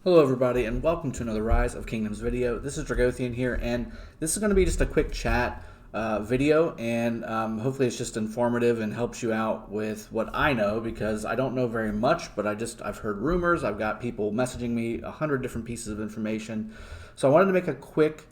Hello everybody and welcome to another Rise of Kingdoms video. This is Dragothian here, and this is going to be just a quick chat video, and hopefully it's just informative and helps you out with what I know, because I don't know very much, but I've heard rumors. I've got people messaging me 100 different pieces of information. So I wanted to make a quick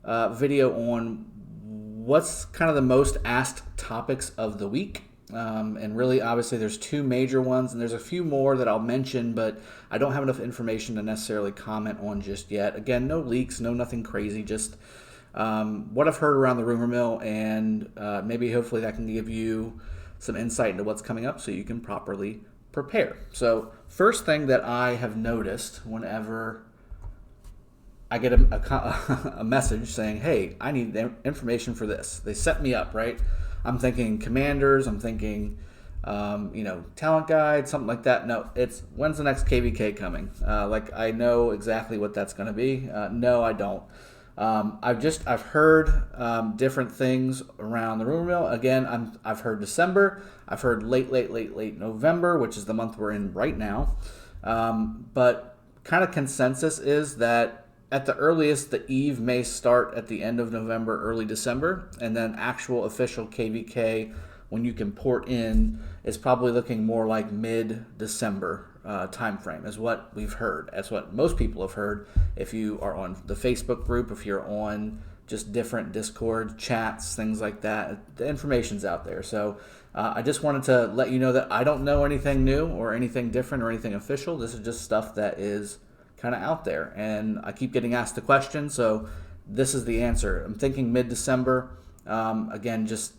video on what's kind of the most asked topics of the week. And really, obviously, there's two major ones, and there's a few more that I'll mention, but I don't have enough information to necessarily comment on just yet. Again, no leaks, nothing crazy, just what I've heard around the rumor mill, and maybe hopefully that can give you some insight into what's coming up so you can properly prepare. So first thing that I have noticed whenever I get a message saying, hey, I need information for this. They set me up, right? I'm thinking commanders, I'm thinking, talent guide, something like that. No, it's when's the next KVK coming? I know exactly what that's going to be. No, I don't. I've heard different things around the rumor mill. Again, I've heard December. I've heard late November, which is the month we're in right now. But kind of consensus is that at the earliest, the eve may start at the end of November, early December, and then actual official KVK, when you can port in, is probably looking more like mid-December time frame, is what we've heard. That's what most people have heard. If you are on the Facebook group, if you're on just different Discord chats, things like that, the information's out there. So I just wanted to let you know that I don't know anything new or anything different or anything official. This is just stuff that is kind of out there, and I keep getting asked the question, so this is the answer. I'm thinking mid-December. Again, just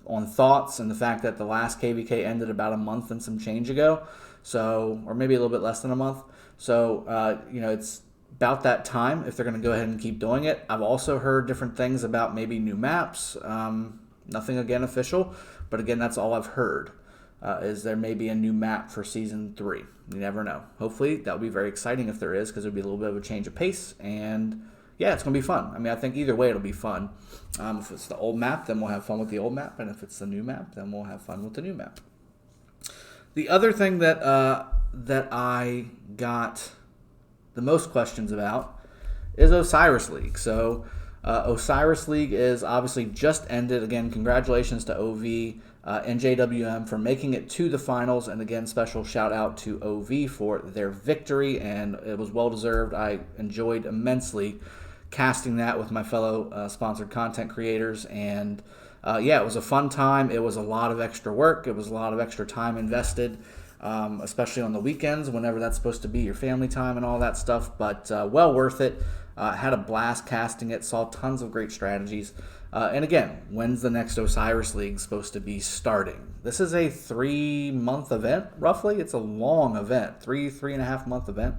on thoughts and the fact that the last KVK ended about a month and some change ago, so, or maybe a little bit less than a month. So it's about that time if they're going to go ahead and keep doing it. I've also heard different things about maybe new maps. Nothing again official, but again, that's all I've heard. Is there may be a new map for Season 3. You never know. Hopefully, that would be very exciting if there is, because it would be a little bit of a change of pace, and yeah, it's going to be fun. I mean, I think either way it'll be fun. If it's the old map, then we'll have fun with the old map, and if it's the new map, then we'll have fun with the new map. The other thing that I got the most questions about is Osiris League. So Osiris League is obviously just ended. Again, congratulations to OV and JWM for making it to the finals, and again, special shout out to OV for their victory, and it was well deserved. I enjoyed immensely casting that with my fellow sponsored content creators, and it was a fun time. It was a lot of extra work. It was a lot of extra time invested, especially on the weekends whenever that's supposed to be your family time and all that stuff, but well worth it. Had a blast casting it, saw tons of great strategies. And again, when's the next Osiris League supposed to be starting? This is a 3-month event, roughly. It's a long event, 3.5 month event.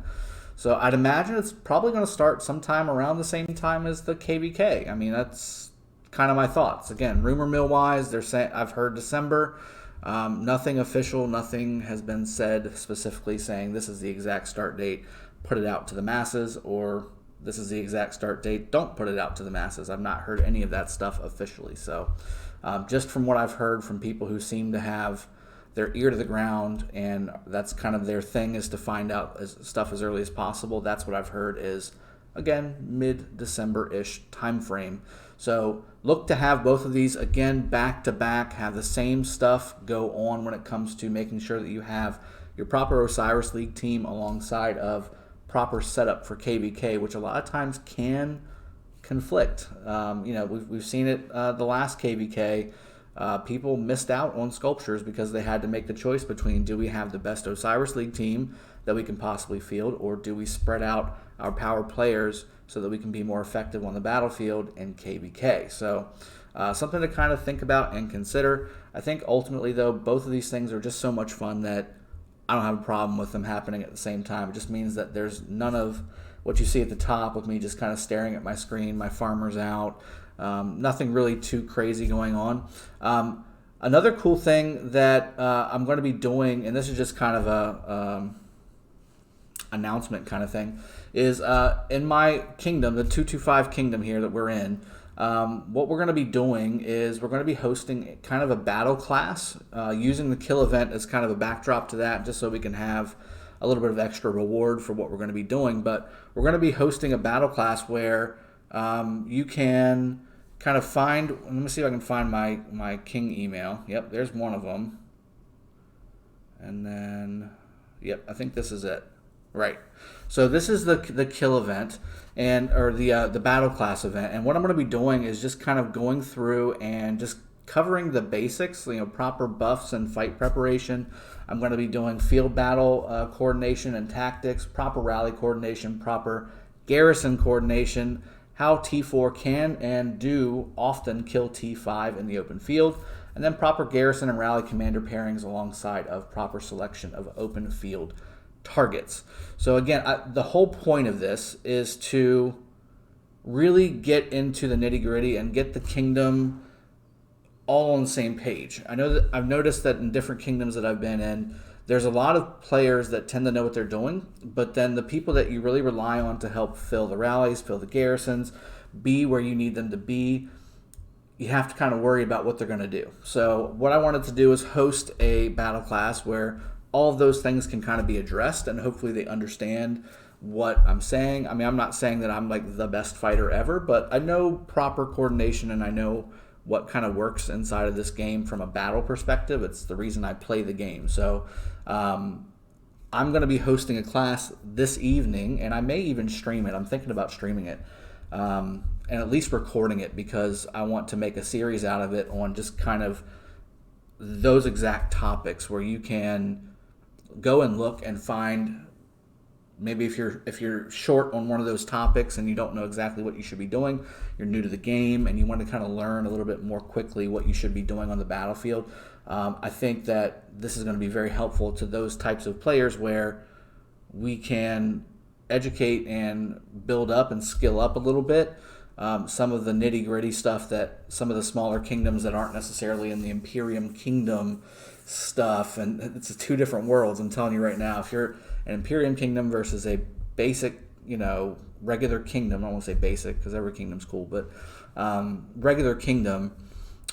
So I'd imagine it's probably going to start sometime around the same time as the KVK. I mean, that's kind of my thoughts. Again, rumor mill wise, they're saying, I've heard December. Nothing official, nothing has been said specifically saying this is the exact start date, put it out to the masses, or this is the exact start date, don't put it out to the masses. I've not heard any of that stuff officially. So just from what I've heard from people who seem to have their ear to the ground, and that's kind of their thing, is to find out stuff as early as possible. That's what I've heard is, again, mid-December-ish time frame. So look to have both of these, again, back-to-back, have the same stuff go on when it comes to making sure that you have your proper Osiris League team alongside of proper setup for KVK, which a lot of times can conflict. We've seen it the last KVK. People missed out on sculptures because they had to make the choice between, do we have the best Osiris League team that we can possibly field, or do we spread out our power players so that we can be more effective on the battlefield in KVK? So something to kind of think about and consider. I think ultimately, though, both of these things are just so much fun that I don't have a problem with them happening at the same time. It just means that there's none of what you see at the top with me just kind of staring at my screen, my farmer's out, nothing really too crazy going on. Another cool thing that I'm going to be doing, and this is just kind of a announcement kind of thing, is in my kingdom, the 225 kingdom here that we're in, what we're going to be doing is we're going to be hosting kind of a battle class, using the kill event as kind of a backdrop to that, just so we can have a little bit of extra reward for what we're going to be doing. But we're going to be hosting a battle class where you can kind of find, let me see if I can find my king email. Yep, there's one of them. And then, yep, I think this is it. Right. So this is the kill event or the battle class event. And what I'm going to be doing is just kind of going through and just covering the basics, proper buffs and fight preparation. I'm going to be doing field battle coordination and tactics, proper rally coordination, proper garrison coordination, how T4 can and do often kill T5 in the open field, and then proper garrison and rally commander pairings alongside of proper selection of open field targets. So again, the whole point of this is to really get into the nitty-gritty and get the kingdom all on the same page. I know that I've noticed that in different kingdoms that I've been in, there's a lot of players that tend to know what they're doing, but then the people that you really rely on to help fill the rallies, fill the garrisons, be where you need them to be, you have to kind of worry about what they're going to do. So what I wanted to do is host a battle class where all of those things can kind of be addressed, and hopefully they understand what I'm saying. I mean, I'm not saying that I'm like the best fighter ever, but I know proper coordination and I know what kind of works inside of this game from a battle perspective. It's the reason I play the game. So I'm going to be hosting a class this evening, and I may even stream it. I'm thinking about streaming it and at least recording it, because I want to make a series out of it on just kind of those exact topics where you can go and look and find, maybe if you're short on one of those topics and you don't know exactly what you should be doing, you're new to the game and you want to kind of learn a little bit more quickly what you should be doing on the battlefield. I think that this is going to be very helpful to those types of players where we can educate and build up and skill up a little bit. Some of the nitty-gritty stuff that some of the smaller kingdoms that aren't necessarily in the Imperium Kingdom stuff, and it's two different worlds, I'm telling you right now. If you're an Imperium Kingdom versus a basic, regular kingdom, I won't say basic because every kingdom's cool, but regular kingdom,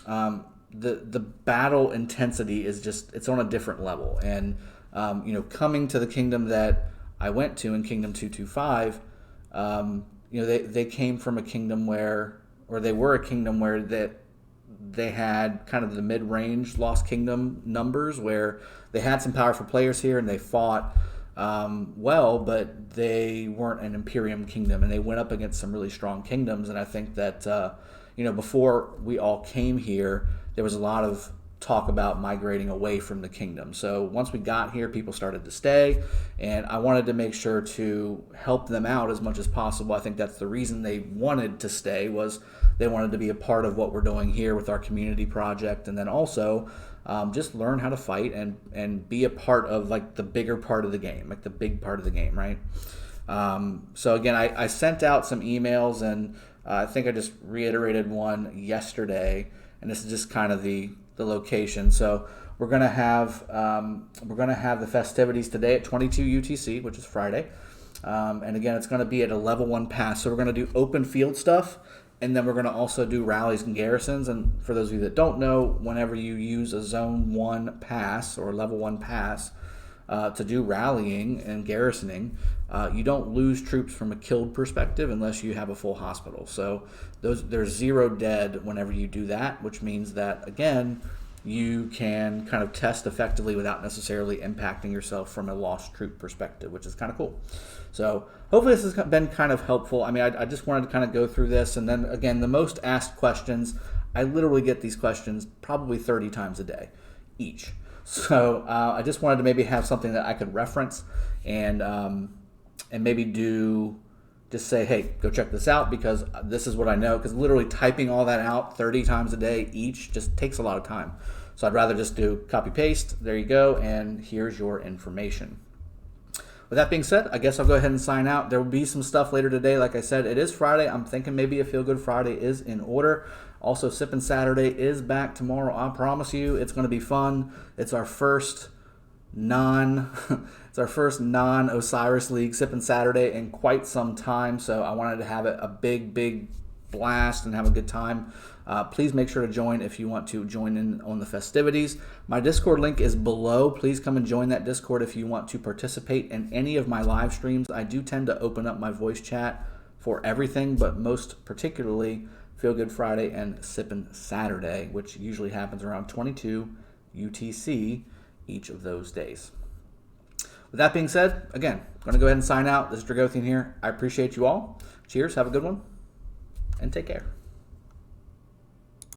the battle intensity is just, it's on a different level. And, coming to the kingdom that I went to in Kingdom 225, they came from a kingdom where, or they were a kingdom where they had kind of the mid-range Lost Kingdom numbers, where they had some powerful players here and they fought well, but they weren't an Imperium Kingdom, and they went up against some really strong kingdoms. And I think that, before we all came here, there was a lot of talk about migrating away from the kingdom. So once we got here, people started to stay, and I wanted to make sure to help them out as much as possible. I think that's the reason they wanted to stay, was they wanted to be a part of what we're doing here with our community project, and then also just learn how to fight and be a part of like the bigger part of the game, like the big part of the game, right? So again, I sent out some emails, and I think I just reiterated one yesterday, and this is just kind of the location. So we're gonna have the festivities today at 22 UTC, which is Friday, and again, it's gonna be at a level 1 pass. So we're gonna do open field stuff, and then we're gonna also do rallies and garrisons. And for those of you that don't know, whenever you use a zone 1 pass or level 1 pass to do rallying and garrisoning, you don't lose troops from a killed perspective unless you have a full hospital. So there's 0 dead whenever you do that, which means that, again, you can kind of test effectively without necessarily impacting yourself from a lost troop perspective, which is kind of cool. So hopefully this has been kind of helpful. I mean, I just wanted to kind of go through this. And then, again, the most asked questions, I literally get these questions probably 30 times a day each. So I just wanted to maybe have something that I could reference and maybe just say, hey, go check this out, because this is what I know. Because literally typing all that out 30 times a day each just takes a lot of time. So I'd rather just do copy paste. There you go, and here's your information. With that being said, I guess I'll go ahead and sign out. There will be some stuff later today. Like I said, it is Friday. I'm thinking maybe a Feel Good Friday is in order. Also, Sippin' Saturday is back tomorrow. I promise you, it's going to be fun. It's our first non-Osiris League Sippin' Saturday in quite some time. So I wanted to have it a big blast and have a good time. Please make sure to join if you want to join in on the festivities. My Discord link is below. Please come and join that Discord if you want to participate in any of my live streams. I do tend to open up my voice chat for everything, but most particularly Feel Good Friday and Sippin' Saturday, which usually happens around 22 UTC each of those days. With that being said, again, I'm going to go ahead and sign out. This is Dragothian here. I appreciate you all. Cheers, have a good one, and take care.